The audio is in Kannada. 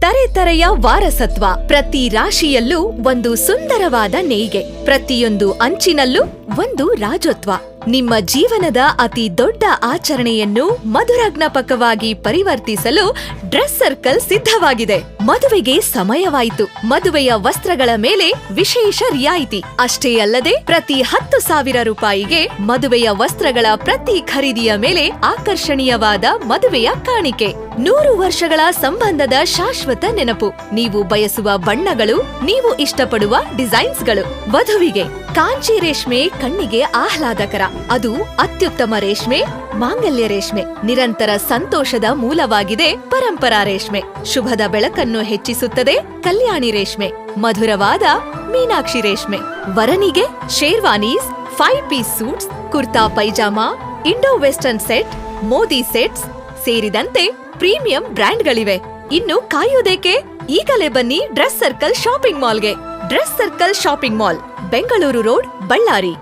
ತರೆತರೆಯ ವಾರಸತ್ವ. ಪ್ರತಿ ರಾಶಿಯಲ್ಲೂ ಒಂದು ಸುಂದರವಾದ ನೇಯ್ಗೆ, ಪ್ರತಿಯೊಂದು ಅಂಚಿನಲ್ಲೂ ಒಂದು ರಾಜತ್ವ. ನಿಮ್ಮ ಜೀವನದ ಅತಿ ದೊಡ್ಡ ಆಚರಣೆಯನ್ನು ಮಧುರಾಜ್ಞಾಪಕವಾಗಿ ಪರಿವರ್ತಿಸಲು ಡ್ರೆಸ್ ಸರ್ಕಲ್ ಸಿದ್ಧವಾಗಿದೆ. ಮದುವೆಗೆ ಸಮಯವಾಯಿತು. ಮದುವೆಯ ವಸ್ತ್ರಗಳ ಮೇಲೆ ವಿಶೇಷ ರಿಯಾಯಿತಿ. ಅಷ್ಟೇ ಅಲ್ಲದೆ ಪ್ರತಿ 10,000 ರೂಪಾಯಿಗೆ ಮದುವೆಯ ವಸ್ತ್ರಗಳ ಪ್ರತಿ ಖರೀದಿಯ ಮೇಲೆ ಆಕರ್ಷಣೀಯವಾದ ಮದುವೆಯ ಕಾಣಿಕೆ. 100 ವರ್ಷಗಳ ಸಂಬಂಧದ ಶಾಶ್ವತ ನೆನಪು. ನೀವು ಬಯಸುವ ಬಣ್ಣಗಳು, ನೀವು ಇಷ್ಟಪಡುವ ಡಿಸೈನ್ಸ್ಗಳು. ವಧುವಿಗೆ ಕಾಂಚಿ ರೇಷ್ಮೆ ಕಣ್ಣಿಗೆ ಆಹ್ಲಾದಕರ. ಅದು ಅತ್ಯುತ್ತಮ ರೇಷ್ಮೆ, ಮಾಂಗಲ್ಯ ರೇಷ್ಮೆ. ನಿರಂತರ ಸಂತೋಷದ ಮೂಲವಾಗಿದೆ ಪರಂಪರಾ ರೇಷ್ಮೆ. ಶುಭದ ಬೆಳಕನ್ನು ಹೆಚ್ಚಿಸುತ್ತದೆ ಕಲ್ಯಾಣಿ ರೇಷ್ಮೆ. ಮಧುರವಾದ ಮೀನಾಕ್ಷಿ ರೇಷ್ಮೆ. ವರನಿಗೆ sherwanis, 5 piece suits, kurta pyjama, Indo western set, Modi sets ಸೇರಿದಂತೆ ಪ್ರೀಮಿಯಂ ಬ್ರ್ಯಾಂಡ್ಗಳಿವೆ. ಇನ್ನು ಕಾಯುವುದೇಕೆ? ಈಗಲೇ ಬನ್ನಿ ಡ್ರೆಸ್ ಸರ್ಕಲ್ ಶಾಪಿಂಗ್ ಮಾಲ್ಗೆ. Dress circle shopping mall, Bengaluru road, Ballari.